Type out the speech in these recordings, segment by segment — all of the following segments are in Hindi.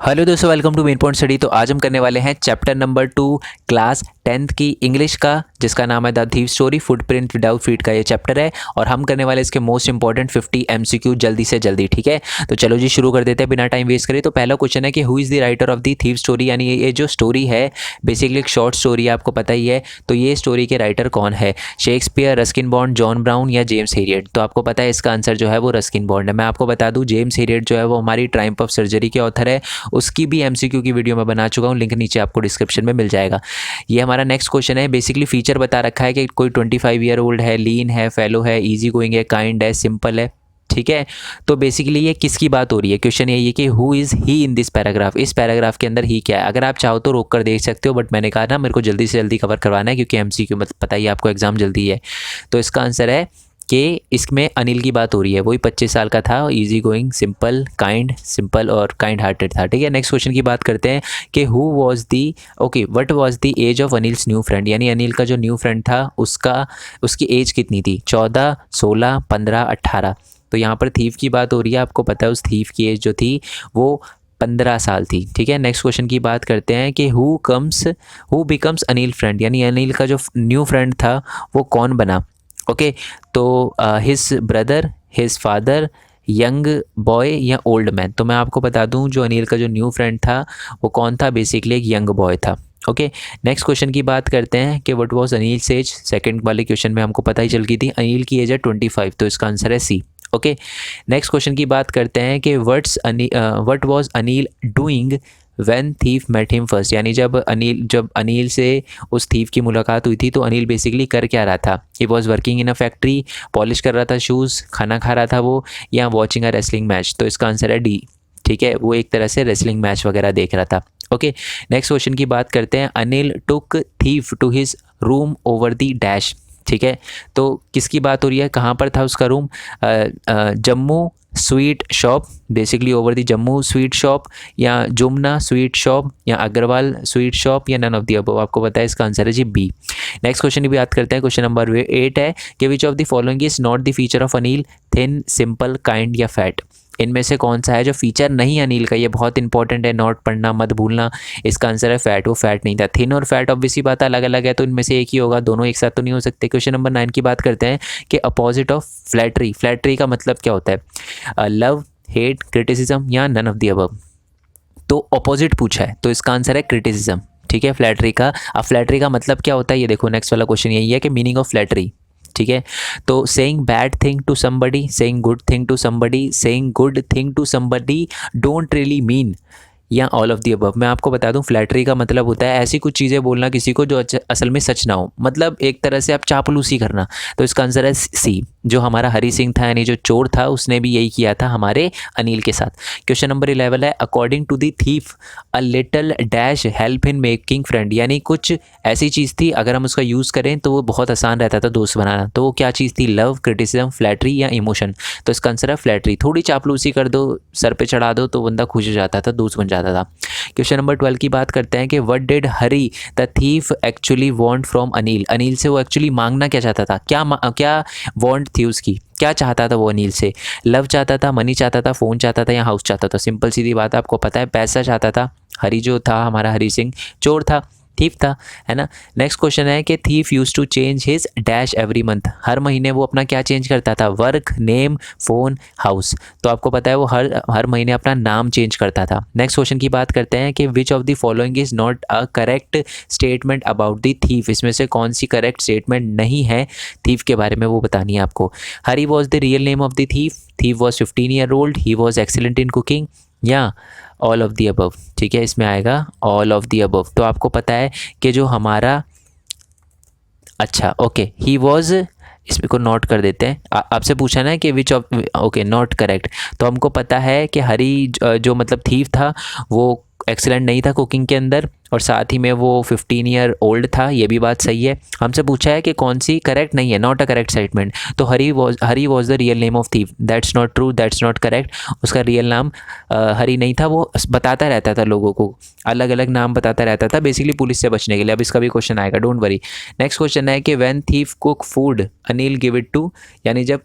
हेलो दोस्तों, welcome to Main point Study. तो आज हम करने वाले हैं चैप्टर नंबर 2 क्लास 10th की इंग्लिश का, जिसका नाम है the thief story. Footprint without feet का ये चैप्टर है और हम करने वाले इसके मोस्ट इंपॉर्टेंट 50 MCQ जल्दी से जल्दी। ठीक है, तो चलो जी शुरू कर देते हैं बिना टाइम वेस्ट करें। तो पहला क्वेश्चन है कि who is the writer of the thief story, यानी ये जो स्टोरी है बेसिकली एक शॉर्ट स्टोरी है, आपको पता ही है। तो ये स्टोरी के राइटर कौन है? Shakespeare, Ruskin bond, John brown या जेम्स हेरियट? तो आपको पता है इसका आंसर जो है वो रस्किन बॉन्ड है। मैं आपको बता दूँ जेम्स हेरियट जो है वो हमारी ट्रायम्फ ऑफ सर्जरी के ऑथर है, उसकी भी MCQ की वीडियो मैं बना चुका हूँ, लिंक नीचे आपको डिस्क्रिप्शन में मिल जाएगा। ये हमारा नेक्स्ट क्वेश्चन है। बेसिकली फीचर बता रखा है कि कोई 25 ईयर ओल्ड है, लीन है, फेलो है, इजी गोइंग है, काइंड है, सिंपल है। ठीक है, तो बेसिकली ये किसकी बात हो रही है? क्वेश्चन यही है कि who is he in this paragraph. इस पैराग्राफ के अंदर ही क्या है? अगर आप चाहो तो रोक कर देख सकते हो, बट मैंने कहा ना मेरे को जल्दी से जल्दी कवर करवाना है क्योंकि MCQ मतलब पता ही आपको एग्जाम जल्दी है। तो इसका आंसर है कि इसमें अनिल की बात हो रही है। वही 25 साल का था, इजी गोइंग, सिंपल और काइंड हार्टेड था। ठीक है, नेक्स्ट क्वेश्चन की बात करते हैं कि what was the age of Anil's new friend, यानी अनिल का जो न्यू फ्रेंड था उसकी एज कितनी थी? 14, 16, 15, 18। तो यहाँ पर थीफ की बात हो रही है। आपको पता है उस थीफ की एज जो थी वो 15 साल थी। ठीक है, नेक्स्ट क्वेश्चन की बात करते हैं कि हु बिकम्स अनिल फ्रेंड, यानी अनिल का जो न्यू फ्रेंड था वो कौन बना? ओके, तो his brother, his father, young boy या ओल्ड मैन? तो मैं आपको बता दूं जो अनिल का जो न्यू फ्रेंड था वो कौन था? बेसिकली एक यंग बॉय था। ओके, नेक्स्ट क्वेश्चन की बात करते हैं कि what was Anil's age. Second वाले क्वेश्चन में हमको पता ही चल गई थी, अनिल की एज है 25, तो इसका आंसर है सी। ओके, नेक्स्ट क्वेश्चन की बात करते हैं कि what was Anil doing when thief met him first, यानी जब अनिल से उस थीफ की मुलाकात हुई थी तो अनिल बेसिकली कर क्या रहा था? He was working in a factory, polish कर रहा था शूज़, खाना खा रहा था वो, या वॉचिंग अ रेसलिंग मैच? तो इसका आंसर है डी। ठीक है, वो एक तरह से रेसलिंग मैच वगैरह देख रहा था। ओके, नेक्स्ट क्वेश्चन की बात करते हैं। Anil took thief to his room over the dash. ठीक है, तो किसकी बात हो रही है? कहाँ पर था उसका room? Jammu sweet shop, basically over the Jammu sweet shop, या जुमना स्वीट शॉप, या अग्रवाल स्वीट शॉप, या नन ऑफ द अबव? आपको पता है इसका आंसर है जी बी। नेक्स्ट क्वेश्चन की बात करते हैं। क्वेश्चन नंबर 8 है कि which of the following is not the feature of Anil? Thin, simple, kind या फैट? इनमें से कौन सा है जो फीचर नहीं अनिल का? ये बहुत इंपॉर्टेंट है, नोट पढ़ना मत भूलना। इसका आंसर है फैट, वो फैट नहीं था। थिन और फैट ऑब्वियसली बात अलग अलग है, तो इनमें से एक ही होगा, दोनों एक साथ तो नहीं हो सकते। क्वेश्चन नंबर 9 की बात करते हैं कि अपोजिट ऑफ फ्लैटरी। फ्लैटरी का मतलब क्या होता है? लव, हेट, क्रिटिसिज्म या नन ऑफ द अबव? तो अपोजिट पूछा है, तो इसका आंसर है क्रिटिसिज्म। ठीक है, फ्लैटरी का। अब फ्लैटरी का मतलब क्या होता है ये देखो, नेक्स्ट वाला क्वेश्चन यही है कि मीनिंग ऑफ फ्लैटरी। ठीक है, तो saying bad thing to somebody, saying good thing to somebody, saying good thing to somebody don't really mean, या ऑल ऑफ दी अबव? मैं आपको बता दूं फ्लैटरी का मतलब होता है ऐसी कुछ चीज़ें बोलना किसी को जो असल में सच ना हो, मतलब एक तरह से आप चापलूसी करना। तो इसका आंसर है सी। जो हमारा हरी सिंह था यानी जो चोर था उसने भी यही किया था हमारे अनिल के साथ। क्वेश्चन नंबर 11 है according to the thief a little dash help in making friend, यानी कुछ ऐसी चीज़ थी अगर हम उसका यूज़ करें तो वो बहुत आसान रहता था दोस्त बनाना। तो वो क्या चीज़ थी? लव, क्रिटिसिज्म, फ्लैटरी या इमोशन? तो इसका आंसर है फ्लैटरी। थोड़ी चापलूसी कर दो, सर पे चढ़ा दो तो बंदा खुश हो जाता था, दोस्त बन जाता था। क्वेश्चन नंबर 12 की बात करते हैं कि what did Hari the thief actually want from Anil. Anil से वो एक्चुअली मांगना क्या चाहता था? क्या वांट थी उसकी? क्या चाहता था वो अनिल से? लव चाहता था, मनी चाहता था, फ़ोन चाहता था या हाउस चाहता था? सिंपल सीधी बात है, आपको पता है पैसा चाहता था। हरी जो था हमारा हरी सिंह चोर था, थीफ था, है ना। नेक्स्ट क्वेश्चन है कि thief use to change his dash every month. हर महीने वो अपना क्या चेंज करता था? Work, name, phone, house? तो आपको पता है वो हर महीने अपना नाम चेंज करता था। नेक्स्ट क्वेश्चन की बात करते हैं कि which of the following is not a correct statement about the thief. इसमें से कौन सी करेक्ट स्टेटमेंट नहीं है थीफ के बारे में, वो बतानी है आपको। Hari was the real name of the thief was 15 year old, he was excellent in cooking, या ऑल ऑफ दी अबव? ठीक है, इसमें आएगा ऑल ऑफ दी अबव। तो आपको पता है कि जो हमारा अच्छा ओके ही वॉज, इसमें को नोट कर देते हैं। आपसे पूछा ना कि which of, okay not correct. तो हमको पता है कि हरी जो मतलब थीफ था वो एक्सीलेंट नहीं था कुकिंग के अंदर, और साथ ही में वो 15 ईयर ओल्ड था, ये भी बात सही है। हमसे पूछा है कि कौन सी करेक्ट नहीं है, नॉट अ करेक्ट स्टेटमेंट। तो Hari was the real name of thief, that's not true, that's not correct. उसका रियल नाम हरी नहीं था, वो बताता रहता था लोगों को, अलग अलग नाम बताता रहता था, बेसिकली पुलिस से बचने के लिए। अब इसका भी क्वेश्चन आएगा, डोंट वरी। नेक्स्ट क्वेश्चन है कि when thief cook food Anil give it to, यानी जब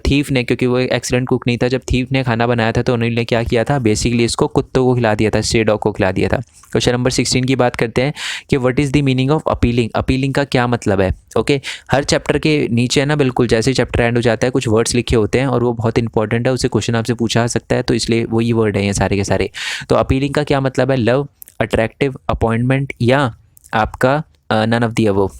थीफ ने, क्योंकि वो एक एक्सीलेंट कुक नहीं था, जब थीफ ने खाना बनाया था तो अनिल ने क्या किया था, बेसिकली इसको कुत्तों को खिला दिया था, स्ट्रे डॉग को खिला दिया था। क्वेश्चन नंबर 16 की बात करते हैं कि what is the meaning of appealing, appealing का क्या मतलब है। ओके, हर चैप्टर के नीचे है ना, बिल्कुल जैसे ही चैप्टर एंड हो जाता है कुछ वर्ड्स लिखे होते हैं और वो बहुत इंपॉर्टेंट है, उससे क्वेश्चन आपसे पूछा सकता है, तो इसलिए वही वर्ड है ये सारे के सारे। तो अपीलिंग का क्या मतलब है, लव, अट्रैक्टिव, अपॉइंटमेंट या आपका नन ऑफ द अबव।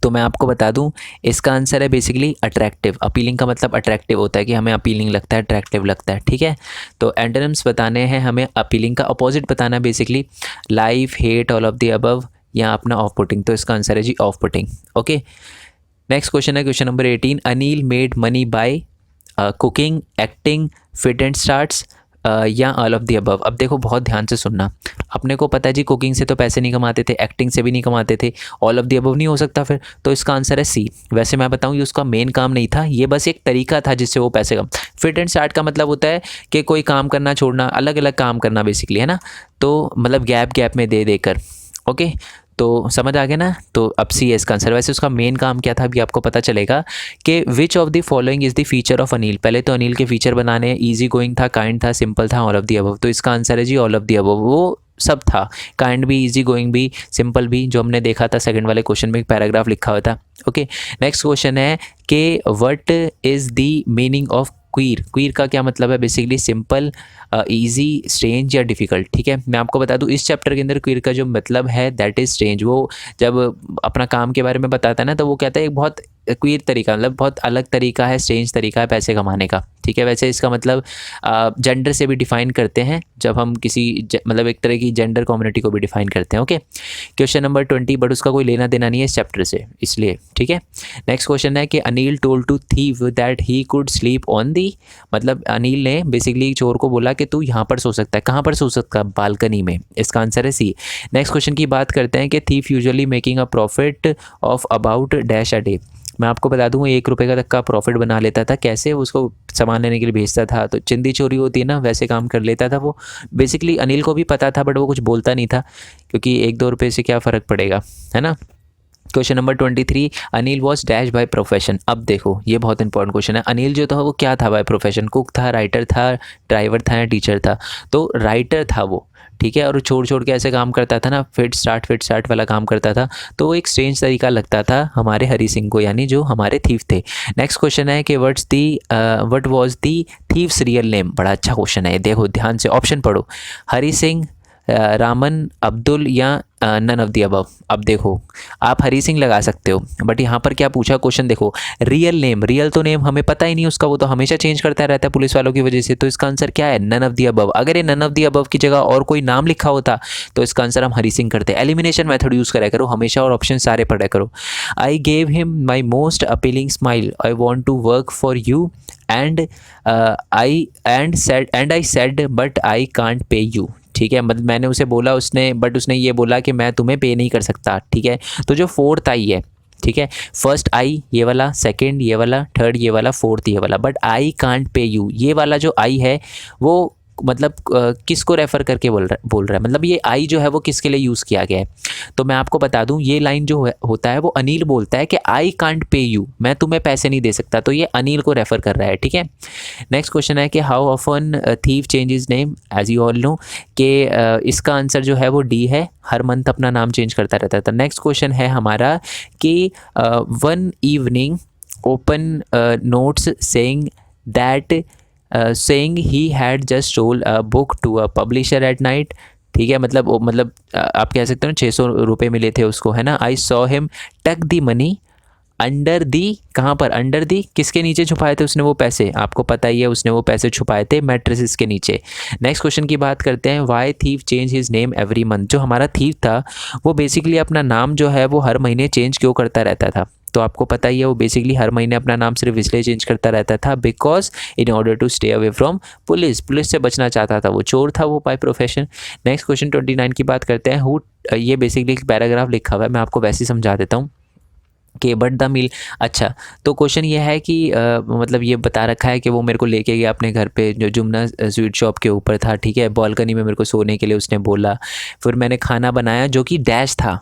तो मैं आपको बता दूं, इसका आंसर है बेसिकली अट्रैक्टिव। अपीलिंग का मतलब अट्रैक्टिव होता है कि हमें अपीलिंग लगता है, अट्रैक्टिव लगता है, ठीक है। तो एंटोनिम्स बताने हैं हमें, अपीलिंग का अपोजिट बताना है basically, life, hate, all of the above या अपना ऑफ पुटिंग। तो इसका आंसर है जी off putting. Okay, next question है question number 18, Anil made money by cooking, acting, fit and starts या ऑल ऑफ द अबव। अब देखो बहुत ध्यान से सुनना, अपने को पता है जी कुकिंग से तो पैसे नहीं कमाते थे, एक्टिंग से भी नहीं कमाते थे, ऑल ऑफ द अबव नहीं हो सकता फिर, तो इसका आंसर है सी। वैसे मैं बताऊं ये उसका मेन काम नहीं था, ये बस एक तरीका था जिससे वो पैसे कम। फिट एंड स्टार्ट का मतलब होता है कि कोई काम करना छोड़ना, अलग अलग काम करना बेसिकली, है ना, तो मतलब गैप गैप में दे देकर। ओके, तो समझ आ गया ना, तो अब सी है इसका आंसर। वैसे उसका मेन काम क्या था अभी आपको पता चलेगा कि which of the following is the feature of Anil. पहले तो अनिल के फीचर बनाने, इजी गोइंग था, काइंड था, सिंपल था, ऑल ऑफ द अबव। तो इसका आंसर है जी ऑल ऑफ द अबव, वो सब था, काइंड भी, इजी गोइंग भी, सिंपल भी, जो हमने देखा था सेकंड वाले क्वेश्चन में एक पैराग्राफ लिखा हुआ था। ओके, नेक्स्ट क्वेश्चन है कि what is the meaning of queer. Queer का क्या मतलब है, बेसिकली सिंपल, इजी, स्ट्रेंज या डिफ़िकल्ट। ठीक है, मैं आपको बता दूं इस चैप्टर के अंदर क्वीर का जो मतलब है दैट इज़ स्ट्रेंज। वो जब अपना काम के बारे में बताता है ना, तो वो कहता है एक बहुत क्वीर तरीका, मतलब बहुत अलग तरीका है, स्ट्रेंज तरीका है पैसे कमाने का। ठीक है, वैसे इसका मतलब जेंडर से भी डिफ़ाइन करते हैं जब हम किसी मतलब एक तरह की जेंडर कम्युनिटी को भी डिफ़ाइन करते हैं। ओके, क्वेश्चन नंबर 20, बट उसका कोई लेना देना नहीं है इस चैप्टर से, इसलिए। ठीक है, नेक्स्ट क्वेश्चन है कि Anil told to thief that he could sleep on the, मतलब अनिल ने बेसिकली चोर को बोला कि तू यहाँ पर सो सकता है। कहाँ पर सो सकता है, बालकनी में। इसका आंसर है सी। नेक्स्ट क्वेश्चन की बात करते हैं कि thief usually making a profit of about dash a day. मैं आपको बता दूँ ₹1 का तक का प्रॉफिट बना लेता था। कैसे, उसको सामान लेने के लिए भेजता था, तो चिंदी चोरी होती है ना, वैसे काम कर लेता था वो। बेसिकली अनिल को भी पता था, बट वो कुछ बोलता नहीं था, क्योंकि 1-2 रुपये से क्या फ़र्क पड़ेगा, है ना। Question number 23, Anil was dash by profession. अब देखो ये बहुत इंपॉर्टेंट क्वेश्चन है। अनिल जो था वो क्या था बाय प्रोफेशन, कुक था, राइटर था, ड्राइवर था या टीचर था। तो राइटर था वो, ठीक है, और छोड़ छोड़ के ऐसे काम करता था ना, फिट स्टार्ट वाला काम करता था, तो वो एक स्ट्रेंज तरीका लगता था हमारे हरी सिंह को, यानी जो हमारे थीफ थे। नेक्स्ट क्वेश्चन है कि what was the thieves real name. बड़ा अच्छा क्वेश्चन है, देखो ध्यान से, ऑप्शन पढ़ो, हरी सिंह, रामन, अब्दुल या नन ऑफ द अबव। अब देखो आप हरी सिंह लगा सकते हो, बट यहाँ पर क्या पूछा क्वेश्चन, देखो रियल नेम, रियल तो नेम हमें पता ही नहीं उसका, वो तो हमेशा चेंज करता रहता है पुलिस वालों की वजह से। तो इसका आंसर क्या है, नन ऑफ द अबव। अगर ये नन ऑफ द अबव की जगह और कोई नाम लिखा होता तो इसका आंसर हम हरी सिंह करते। एलिमिनेशन मेथड यूज़ करा करो हमेशा और ऑप्शन सारे पढ़ा करो। I gave him my most appealing smile, I want to work for you and I said but I can't pay you. ठीक है, मतलब मैंने उसे बोला, उसने बट उसने ये बोला कि मैं तुम्हें पे नहीं कर सकता। ठीक है, तो जो फोर्थ आई है, ठीक है, फर्स्ट आई ये वाला, सेकंड ये वाला, थर्ड ये वाला, फोर्थ ये वाला, but I can't pay you, ये वाला जो आई है वो मतलब किसको रेफ़र करके बोल रहा है, मतलब ये आई जो है वो किसके लिए यूज़ किया गया है। तो मैं आपको बता दूं ये लाइन जो होता है वो अनिल बोलता है कि आई कांट पे यू, मैं तुम्हें पैसे नहीं दे सकता, तो ये अनिल को रेफ़र कर रहा है। ठीक है, नेक्स्ट क्वेश्चन है कि how often thief changes name, as you all know कि इसका आंसर जो है वो डी है, हर मंथ अपना नाम चेंज करता रहता था। नेक्स्ट क्वेश्चन है हमारा कि one evening open notes saying that saying he had just sold a book to a publisher at night। ठीक है, मतलब आप कह सकते हो 600 रुपये मिले थे उसको, है ना। आई सॉ हिम टक दी मनी अंडर दी, कहाँ पर अंडर दी, किसके नीचे छुपाए थे उसने वो पैसे, आपको पता ही है उसने वो पैसे छुपाए थे मैट्रेसेस के नीचे। नेक्स्ट क्वेश्चन की बात करते हैं, why thief change his name every month. जो हमारा थीव था वो बेसिकली अपना नाम जो है वो हर महीने चेंज क्यों करता रहता था, तो आपको पता ही है वो बेसिकली हर महीने अपना नाम सिर्फ इसलिए चेंज करता रहता था because in order to stay away from police, police से बचना चाहता था, वो चोर था वो बाय प्रोफेशन। नेक्स्ट क्वेश्चन 29 की बात करते हैं, हु ये बेसिकली एक पैराग्राफ लिखा हुआ है, मैं आपको वैसे ही समझा देता हूँ कि बट द मील। अच्छा, तो क्वेश्चन ये है कि मतलब ये बता रखा है कि वो मेरे को लेके गया अपने घर पे, जो जुमना स्वीट शॉप के ऊपर था, ठीक है, बालकनी में मेरे को सोने के लिए उसने बोला। फिर मैंने खाना बनाया जो कि डैश था,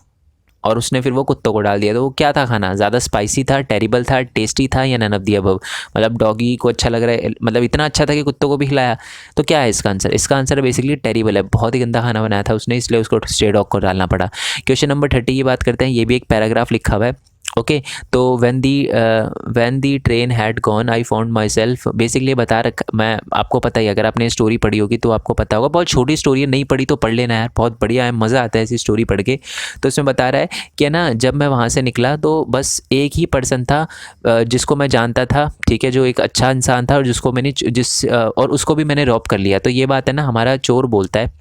और उसने फिर वो कुत्तों को डाल दिया। तो वो क्या था खाना? ज़्यादा स्पाइसी था, टेरिबल था, टेस्टी था, या नन ऑफ द अबव? मतलब डॉगी को अच्छा लग रहा है, मतलब इतना अच्छा था कि कुत्तों को भी खिलाया। तो क्या है इसका आंसर? इसका आंसर बेसिकली टेरिबल है, बहुत ही गंदा खाना बनाया था उसने, इसलिए उसको स्ट्रे डॉग को डालना पड़ा। क्वेश्चन नंबर 30 की बात करते हैं, ये भी एक पैराग्राफ लिखा हुआ है। ओके, तो when the train had gone I found my self. Basically बता रखा, मैं आपको पता ही, अगर आपने स्टोरी पढ़ी होगी तो आपको पता होगा, बहुत छोटी स्टोरी है, नहीं पढ़ी तो पढ़ लेना यार, बहुत बढ़िया है, मज़ा आता है ऐसी स्टोरी पढ़ के। तो इसमें बता रहा है कि ना, जब मैं वहाँ से निकला तो बस एक ही पर्सन था जिसको मैं जानता था, ठीक है, जो एक अच्छा इंसान था, और जिसको मैंने और उसको भी मैंने रॉब कर लिया। तो ये बात है ना, हमारा चोर बोलता है,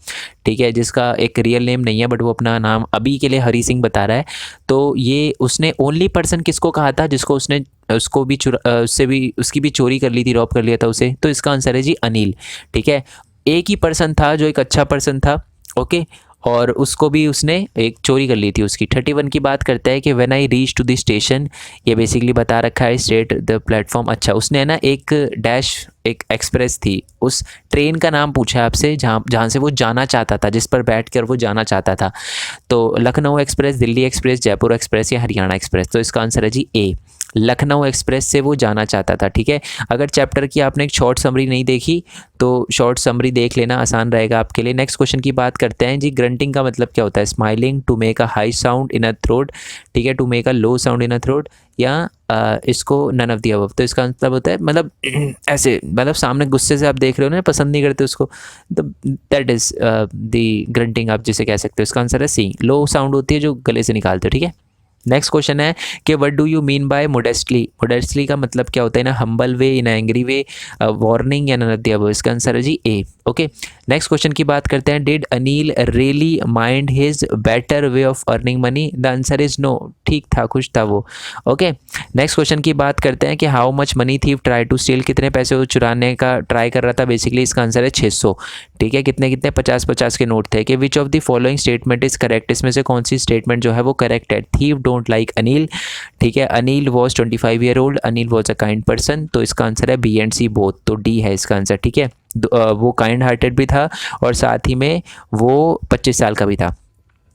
ठीक है, जिसका एक रियल नेम नहीं है, बट वो अपना नाम अभी के लिए हरी सिंह बता रहा है। तो ये उसने ओनली पर्सन किसको कहा था जिसको उसने उसको भी उससे भी उसकी भी चोरी कर ली थी, रॉब कर लिया था उसे? तो इसका आंसर है जी अनिल, ठीक है। एक ही पर्सन था जो एक अच्छा पर्सन था, ओके, और उसको भी उसने एक चोरी कर ली थी उसकी। 31 की बात करता है कि when I reach to the station, ये बेसिकली बता रखा है स्टेट द प्लेटफॉर्म। अच्छा, उसने है ना एक डैश, एक एक्सप्रेस थी, उस ट्रेन का नाम पूछा है आपसे जहाँ जहाँ से वो जाना चाहता था, जिस पर बैठ कर वो जाना चाहता था। तो Lucknow express, Delhi express, Jaipur express, या हरियाणा एक्सप्रेस? तो इसका आंसर है जी ए, लखनऊ एक्सप्रेस से वो जाना चाहता था, ठीक है। अगर चैप्टर की आपने एक शॉर्ट समरी नहीं देखी तो शॉर्ट समरी देख लेना, आसान रहेगा आपके लिए। नेक्स्ट क्वेश्चन की बात करते हैं जी, ग्रंटिंग का मतलब क्या होता है? Smiling, to make a high sound in a throat, ठीक है, to make a low sound in a throat, या इसको नन ऑफ द अबव? तो इसका मतलब होता है मतलब ऐसे, मतलब सामने गुस्से से आप देख रहे हो ना, पसंद नहीं करते उसको, तो दैट इज़ द ग्रंटिंग आप जिसे कह सकते हो। इसका आंसर है सी, लो साउंड होती है जो गले से निकालते हो, ठीक है। नेक्स्ट क्वेश्चन है कि what do you mean by modestly? Modestly का मतलब क्या होता है? ना humble way, in angry way, warning, या नन ऑफ द अबव? इसका आंसर है जी ए, ओके। नेक्स्ट क्वेश्चन की बात करते हैं, did Anil really mind his better way of earning money? The answer is no, ठीक था, खुश था वो, ओके। नेक्स्ट क्वेश्चन की बात करते हैं कि how much money thief try to steal? कितने पैसे वो चुराने का ट्राई कर रहा था? बेसिकली इसका आंसर है 600, ठीक है। कितने कितने? 50-50 के नोट थे। कि which of the following statement is correct? इसमें से कौन सी स्टेटमेंट जो है वो करेक्ट है? थीव डोंट लाइक अनिल, ठीक है, Anil was 25 year old, Anil was a kind person. तो इसका आंसर है बी एंड सी बोथ, तो डी है इसका आंसर, ठीक है। वो काइंड हार्टेड भी था और साथ ही में वो 25 साल का भी था।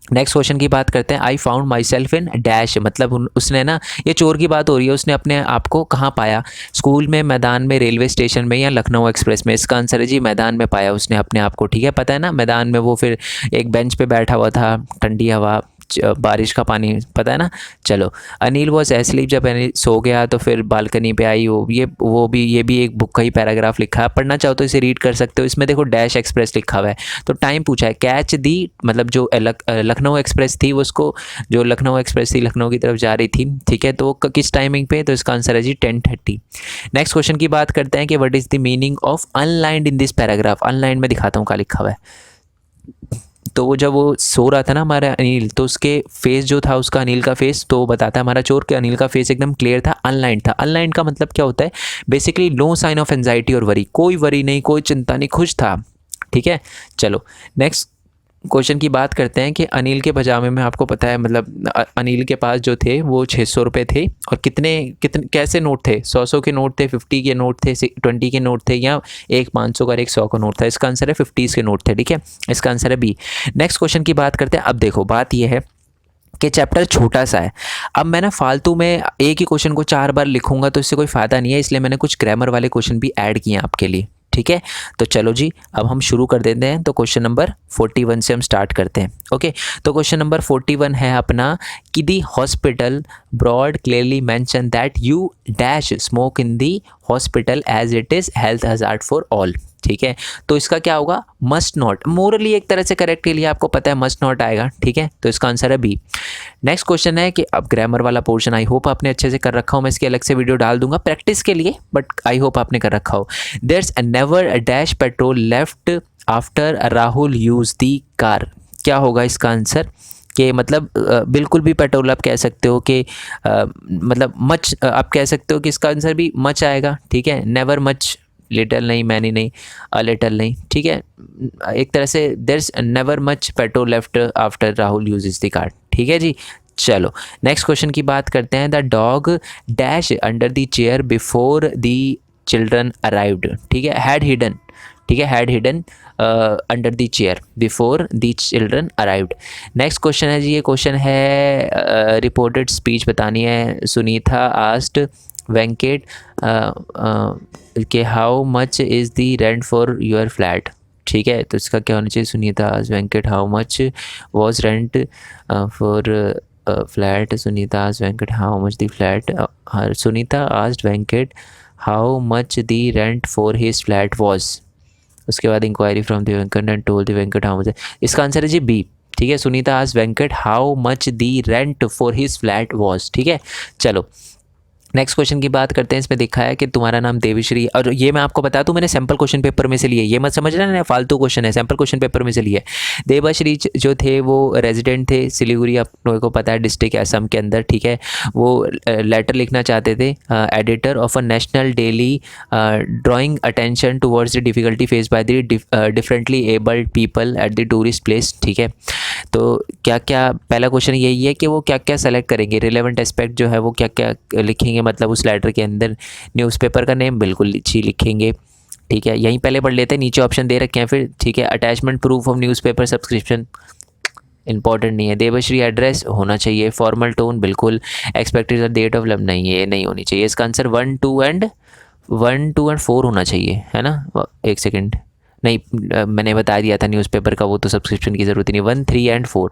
नेक्स्ट क्वेश्चन की बात करते हैं, I found my self in dash, मतलब उसने ना, ये चोर की बात हो रही है, उसने अपने आप को कहाँ पाया? स्कूल में, मैदान में, रेलवे स्टेशन में, या लखनऊ एक्सप्रेस में? इसका आंसर है जी मैदान में पाया उसने अपने आप को, ठीक है। पता है ना, मैदान में वो फिर एक बेंच पे बैठा हुआ था, ठंडी हवा, बारिश का पानी, पता है ना। चलो, अनिल वॉज एस्लीप, जब अनिल सो गया तो फिर बालकनी पे आई वो, ये भी एक बुक का ही पैराग्राफ लिखा है, पढ़ना चाहो तो इसे रीड कर सकते हो। इसमें देखो डैश एक्सप्रेस लिखा हुआ है, तो टाइम पूछा है, कैच दी, मतलब जो लखनऊ एक्सप्रेस थी उसको, जो लखनऊ एक्सप्रेस थी लखनऊ की तरफ जा रही थी, ठीक है, तो किस टाइमिंग पे? तो इसका आंसर है जी 10:30। नेक्स्ट क्वेश्चन की बात करते हैं कि what is the meaning of unlined in this paragraph? Unlined में दिखाता हूँ क्या लिखा हुआ है। तो वो जब वो सो रहा था ना हमारा अनिल, तो उसके फेस जो था उसका, अनिल का फेस, तो बताता है हमारा चोर कि अनिल का फेस एकदम क्लियर था, अनलाइंड था। अनलाइंड का मतलब क्या होता है? Basically no sign of anxiety और वरी, कोई वरी नहीं, कोई चिंता नहीं, खुश था, ठीक है। चलो, नेक्स्ट क्वेश्चन की बात करते हैं कि अनिल के पजामे में, आपको पता है मतलब अनिल के पास जो थे वो 600 रुपये थे, और कितने कितने कैसे नोट थे? 100 के नोट थे, 50 के नोट थे, 20 के नोट थे, या एक 500 का, एक 100 का नोट था? इसका आंसर है 50 के नोट थे, ठीक है। इसका आंसर है बी। नेक्स्ट क्वेश्चन की बात करते हैं। अब देखो, बात यह है कि चैप्टर छोटा सा है, अब मैं ना फालतू में एक ही क्वेश्चन को 4 बार लिखूंगा तो इससे कोई फ़ायदा नहीं है, इसलिए मैंने कुछ ग्रामर वाले क्वेश्चन भी ऐड किए हैं आपके लिए, ठीक है। तो चलो जी, अब हम शुरू कर देते हैं। तो क्वेश्चन नंबर 41 से हम स्टार्ट करते हैं, ओके। तो क्वेश्चन नंबर 41 है अपना कि the hospital board clearly mention that you dash smoke in the hospital as it is health hazard for all, ठीक है। तो इसका क्या होगा? Must not. मोरली एक तरह से करेक्ट के लिए आपको पता है मस्ट नॉट आएगा, ठीक है। तो इसका आंसर है बी। नेक्स्ट क्वेश्चन है कि अब ग्रामर वाला पोर्शन आई होप आपने अच्छे से कर रखा हो, मैं इसकी अलग से वीडियो डाल दूंगा प्रैक्टिस के लिए, बट आई होप आपने कर रखा हो। There's never a dash petrol left after Rahul use the car. क्या होगा इसका आंसर? कि मतलब बिल्कुल भी पेट्रोल आप कह सकते हो कि मतलब मच आप कह सकते हो कि इसका आंसर भी मच आएगा, ठीक है। नेवर मच लिटल नहीं, मैनी नहीं, अ लिटल नहीं, ठीक है। एक तरह से there is never much petrol left after Rahul uses the car, ठीक है जी। चलो नेक्स्ट क्वेश्चन की बात करते हैं। The dog dash under the chair before the children arrived, ठीक है, हैड हिडन, ठीक है, had hidden under the chair before the children arrived. Next question है जी, ये क्वेश्चन है रिपोर्टेड स्पीच बतानी है। सुनीता आस्क्ड वेंकट के how much is the rent for your flat, ठीक है, तो इसका क्या होना चाहिए? Sunita asked Venkat how much was rent for flat. Sunita asked Venkat how much the flat, Sunita asked Venkat how much the rent for his flat was. उसके बाद inquiry from the Venkat and told the Venkat how much. इसका आंसर है जी बी, ठीक है, Sunita asked Venkat how much the rent for his flat was, ठीक है। चलो नेक्स्ट क्वेश्चन की बात करते हैं। इसमें देखा है कि तुम्हारा नाम देवीश्री, और ये मैं आपको बता दूं मैंने सैम्पल क्वेश्चन पेपर में से लिए, ये मत समझना ना फालतू क्वेश्चन है, सैम्पल क्वेश्चन पेपर में से लिए। देवाश्री जो थे वो रेजिडेंट थे सिलीगुड़ी, आप लोगों को पता है डिस्ट्रिक्ट असम के अंदर, ठीक है। वो लेटर लिखना चाहते थे, editor of a national daily drawing attention towards the difficulty face by the differently abled people at the tourist place, ठीक है। तो क्या क्या, पहला क्वेश्चन यही है कि वो क्या क्या सेलेक्ट करेंगे, रिलेवेंट एस्पेक्ट जो है वो क्या क्या लिखेंगे, मतलब उस लेटर के अंदर। न्यूज़पेपर का नेम बिल्कुल अच्छी लिखेंगे, ठीक है, यहीं पहले पढ़ लेते हैं, नीचे ऑप्शन दे रखे हैं फिर, ठीक है। Attachment proof of newspaper subscription important नहीं है। देवश्री एड्रेस होना चाहिए, फॉर्मल टोन बिल्कुल, एक्सपेक्टेड डेट ऑफ लव नहीं, ये नहीं होनी चाहिए। इसका आंसर 1, 2 एंड 4 होना चाहिए, है ना। एक सेकेंड, नहीं मैंने बता दिया था न्यूज़पेपर का, वो तो सब्सक्रिप्शन की ज़रूरत नहीं। 1, 3 एंड 4,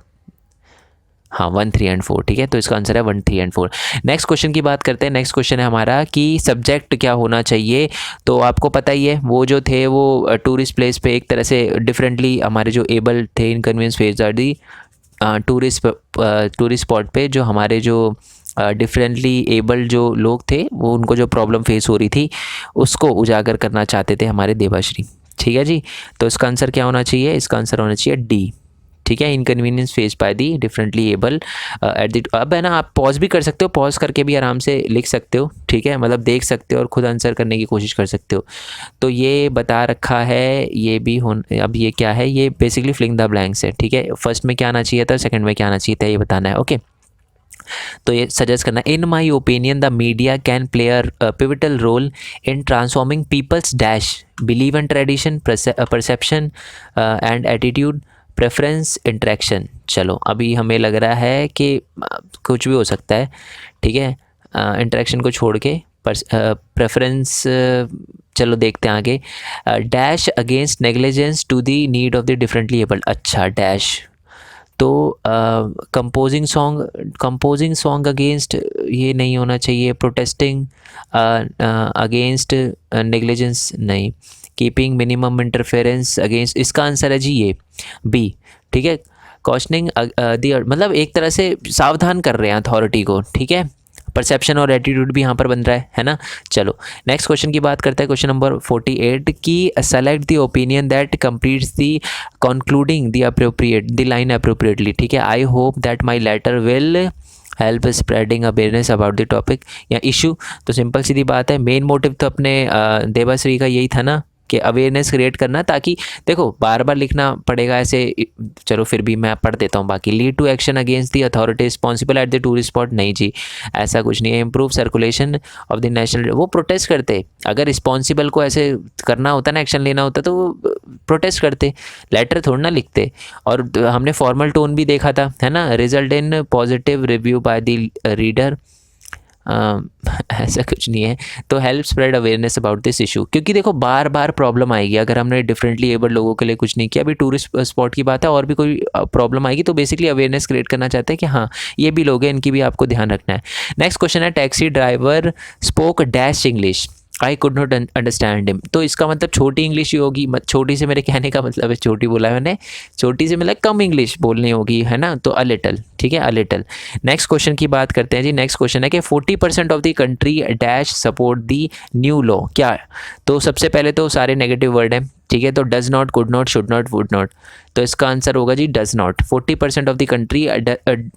हाँ 1, 3 एंड 4, ठीक है, तो इसका आंसर है 1, 3 एंड 4। नेक्स्ट क्वेश्चन की बात करते हैं। नेक्स्ट क्वेश्चन है हमारा कि सब्जेक्ट क्या होना चाहिए। तो आपको पता ही है वो जो थे वो टूरिस्ट प्लेस पे एक तरह से डिफरेंटली, हमारे जो एबल थे inconvenience face are the tourist spot पे, जो हमारे जो डिफरेंटली एबल जो लोग थे वो उनको जो प्रॉब्लम फेस हो रही थी उसको उजागर करना चाहते थे हमारे देवाश्री, ठीक है जी। तो इसका आंसर क्या होना चाहिए? इसका आंसर होना चाहिए डी, ठीक है, inconvenience face by the differently able at the. अब है ना, आप पॉज भी कर सकते हो, पॉज करके भी आराम से लिख सकते हो, ठीक है, मतलब देख सकते हो और खुद आंसर करने की कोशिश कर सकते हो। तो ये बता रखा है, ये भी हो। अब ये क्या है? ये बेसिकली फिलिंग द ब्लैंक्स है, ठीक है। फर्स्ट में क्या आना चाहिए था, सेकंड में क्या आना चाहिए था, ये बताना है, ओके। तो ये सजेस्ट करना, in my opinion the media can play a pivotal role in transforming people's dash believe and tradition perception and attitude preference interaction. चलो अभी हमें लग रहा है कि कुछ भी हो सकता है, ठीक है, इंटरेक्शन को छोड़ के प्रेफरेंस। चलो देखते हैं आगे। Dash against negligence to the need of the differently abled, अच्छा डैश। तो कंपोजिंग सॉन्ग अगेंस्ट ये नहीं होना चाहिए। प्रोटेस्टिंग अगेंस्ट नेग्लिजेंस नहीं। कीपिंग मिनिमम इंटरफेरेंस अगेंस्ट, इसका आंसर है जी ये बी, ठीक है। कॉशनिंग मतलब एक तरह से सावधान कर रहे हैं अथॉरिटी को, ठीक है। परसेप्शन और एटीट्यूड भी यहाँ पर बन रहा है ना। चलो नेक्स्ट क्वेश्चन की बात करते हैं। क्वेश्चन नंबर 48 की select the opinion that completes the concluding the appropriate the line appropriately, ठीक है। I hope that my letter will help spreading awareness about the topic या इशू। तो सिंपल सीधी बात है, मेन मोटिव तो अपने देवाश्री का यही था ना कि अवेयरनेस क्रिएट करना, ताकि देखो बार बार लिखना पड़ेगा ऐसे। चलो फिर भी मैं पढ़ देता हूँ बाकी। Lead to action against the authority responsible at the tourist spot, नहीं जी ऐसा कुछ नहीं है। Improve circulation of the national, वो प्रोटेस्ट करते। अगर रिस्पॉन्सिबल को ऐसे करना होता ना, एक्शन लेना होता, तो वो प्रोटेस्ट करते, लेटर थोड़ा ना लिखते। और हमने फॉर्मल टोन भी देखा था, है ना। Result in positive review by the reader, ऐसा कुछ नहीं है। तो help spread awareness about this issue, क्योंकि देखो बार बार प्रॉब्लम आएगी अगर हमने डिफरेंटली एबल्ड लोगों के लिए कुछ नहीं किया। अभी टूरिस्ट स्पॉट की बात है, और भी कोई प्रॉब्लम आएगी तो बेसिकली अवेयरनेस क्रिएट करना चाहते हैं कि हाँ ये भी लोग हैं, इनकी भी आपको ध्यान रखना है। नेक्स्ट क्वेश्चन है, taxi driver spoke dash English, I could not understand him. तो इसका मतलब छोटी इंग्लिश ही होगी। छोटी से मेरे कहने का मतलब है, छोटी बोला है मैंने, छोटी से मतलब कम इंग्लिश बोलनी होगी, है ना। तो अ लिटल, ठीक है, अ लिटल। नेक्स्ट क्वेश्चन की बात करते हैं जी। नेक्स्ट क्वेश्चन है कि 40% of the country dash support the new law, क्या है? तो सबसे पहले तो सारे नेगेटिव वर्ड हैं, ठीक है, तो does not, could not, should not, would not, तो इसका आंसर होगा जी does not. 40% of the country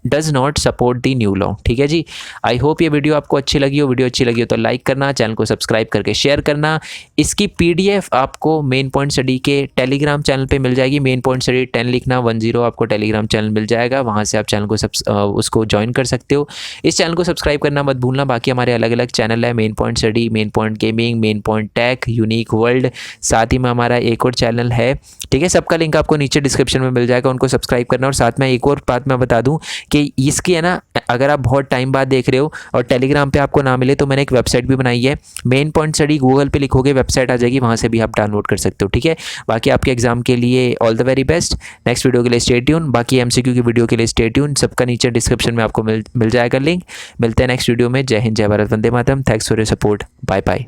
does not support the new law, ठीक है जी। आई होप ये वीडियो आपको अच्छी लगी हो। वीडियो अच्छी लगी हो तो लाइक करना, चैनल को सब्सक्राइब करके शेयर करना। इसकी PDF आपको मेन पॉइंट स्टडी के टेलीग्राम चैनल पे मिल जाएगी। मेन पॉइंट स्टडी 10 लिखना, 10 आपको टेलीग्राम चैनल मिल जाएगा, वहाँ से आप चैनल को उसको ज्वाइन कर सकते हो। इस चैनल को सब्सक्राइब करना मत भूलना। बाकी हमारे अलग अलग चैनल है, main point study, main point gaming, main point tech, unique world, साथ ही में हमारा एक और चैनल है, ठीक है। सबका लिंक आपको नीचे डिस्क्रिप्शन में मिल जाएगा, उनको सब्सक्राइब करना। और साथ में एक और बात मैं बता दूं कि इसकी है ना, अगर आप बहुत टाइम बाद देख रहे हो और टेलीग्राम पे आपको ना मिले तो मैंने एक वेबसाइट भी बनाई है, मेन पॉइंट स्टडी, गूगल पे लिखोगे वेबसाइट आ जाएगी, वहाँ से भी आप डाउनलोड कर सकते हो, ठीक है। बाकी आपके एग्जाम के लिए all the very best. Next video के लिए स्टे ट्यून, बाकी MCQ की वीडियो के लिए स्टे ट्यून। सबका नीचे डिस्क्रिप्शन में आपको मिल जाएगा लिंक। मिलते हैं नेक्स्ट वीडियो में। जय हिंद, जय भारत, वंदे मातरम। Thanks for your support. Bye bye.